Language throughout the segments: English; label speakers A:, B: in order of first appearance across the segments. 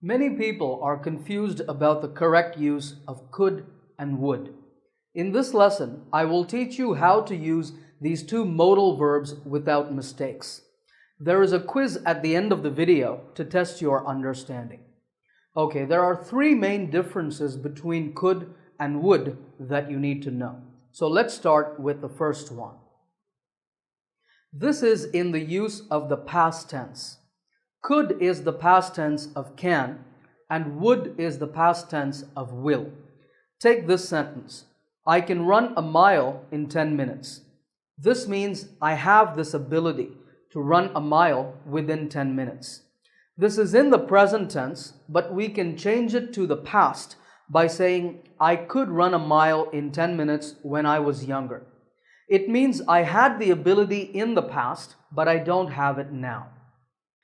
A: Many people are confused about the correct use of could and would. In this lesson, I will teach you how to use these two modal verbs without mistakes. There is a quiz at the end of the video to test your understanding. Okay, there are three main differences between could and would that you need to know. So let's start with the first one. This is in the use of the past tense. Could is the past tense of can, and would is the past tense of will. Take this sentence. I can run a mile in 10 minutes. This means I have this ability to run a mile within 10 minutes. This is in the present tense, but we can change it to the past by saying I could run a mile in 10 minutes when I was younger. It means I had the ability in the past, but I don't have it now.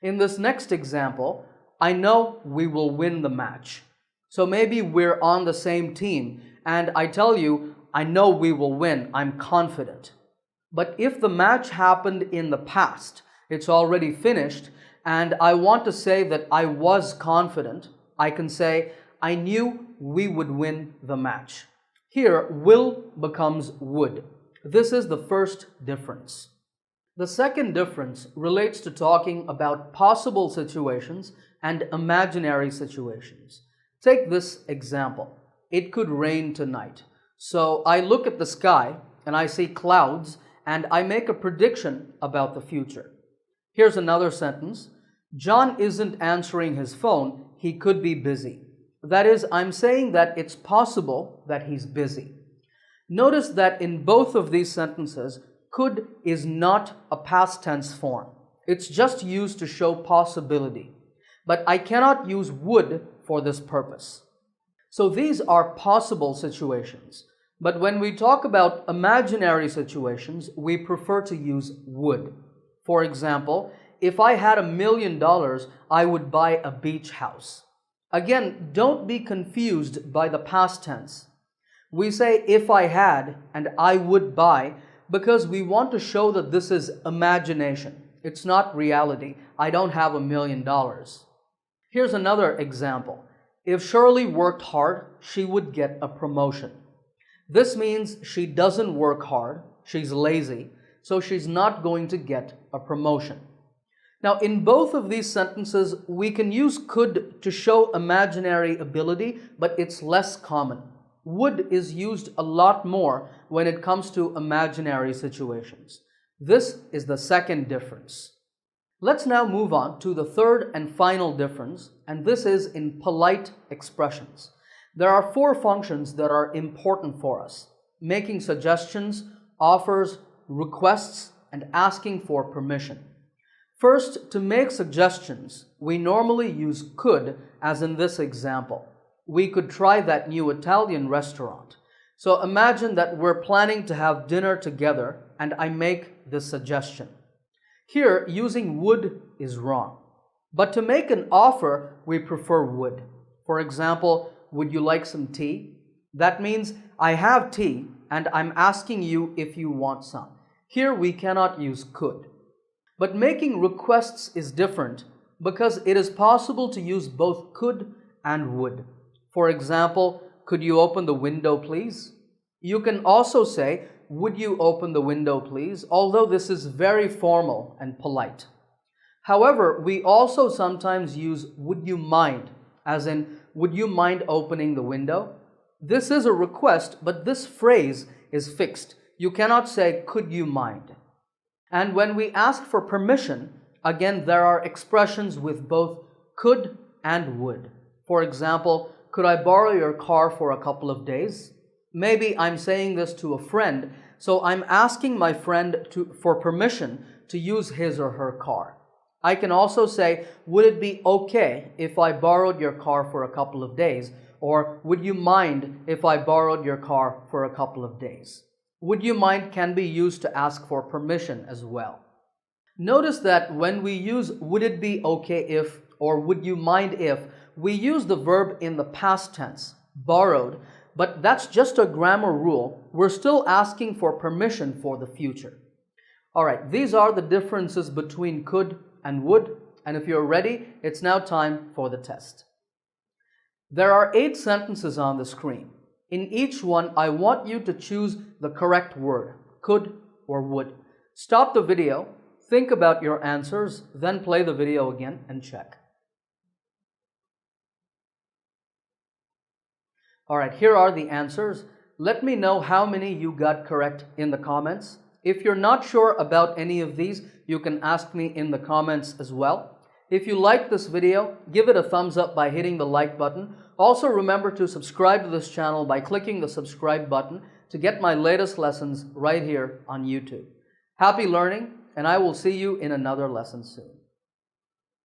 A: In this next example, I know we will win the match. So maybe we're on the same team and I tell you, I know we will win, I'm confident. But if the match happened in the past, it's already finished, and I want to say that I was confident, I can say, I knew we would win the match. Here, will becomes would. This is the first difference. The second difference relates to talking about possible situations and imaginary situations. Take this example. It could rain tonight. So I look at the sky and I see clouds and I make a prediction about the future. Here's another sentence. John isn't answering his phone. He could be busy. That is, I'm saying that it's possible that he's busy. Notice that in both of these sentences, could is not a past tense form. It's just used to show possibility. But I cannot use would for this purpose. So these are possible situations. But when we talk about imaginary situations, we prefer to use would. For example, if I had $1 million, I would buy a beach house. Again, don't be confused by the past tense. We say if I had and I would buy because we want to show that this is imagination. It's not reality. I don't have $1 million. Here's another example. If Shirley worked hard, she would get a promotion. This means she doesn't work hard, she's lazy, so she's not going to get a promotion. Now, in both of these sentences, we can use could to show imaginary ability, but it's less common. Would is used a lot more when it comes to imaginary situations. This is the second difference. Let's now move on to the third and final difference, and this is in polite expressions. There are four functions that are important for us: making suggestions, offers, requests, and asking for permission. First, to make suggestions, we normally use could, as in this example. We could try that new Italian restaurant. So imagine that we're planning to have dinner together and I make this suggestion. Here, using would is wrong. But to make an offer, we prefer would. For example, would you like some tea? That means I have tea and I'm asking you if you want some. Here we cannot use could. But making requests is different because it is possible to use both could and would. For example, could you open the window, please? You can also say, would you open the window, please? Although this is very formal and polite. However, we also sometimes use would you mind, as in, would you mind opening the window? This is a request, but this phrase is fixed. You cannot say, could you mind? And when we ask for permission, again, there are expressions with both could and would. For example, could I borrow your car for a couple of days? Maybe I'm saying this to a friend, so I'm asking my friend for permission to use his or her car. I can also say, would it be okay if I borrowed your car for a couple of days? Or would you mind if I borrowed your car for a couple of days? Would you mind can be used to ask for permission as well. Notice that when we use would it be okay if or would you mind if, we use the verb in the past tense, borrowed, but that's just a grammar rule. We're still asking for permission for the future. All right, these are the differences between could and would, and if you're ready, it's now time for the test. There are 8 sentences on the screen. In each one, I want you to choose the correct word, could or would. Stop the video, think about your answers, then play the video again and check. Alright, here are the answers. Let me know how many you got correct in the comments. If you're not sure about any of these, you can ask me in the comments as well. If you like this video, give it a thumbs up by hitting the like button. Also remember to subscribe to this channel by clicking the subscribe button to get my latest lessons right here on YouTube. Happy learning, and I will see you in another lesson soon.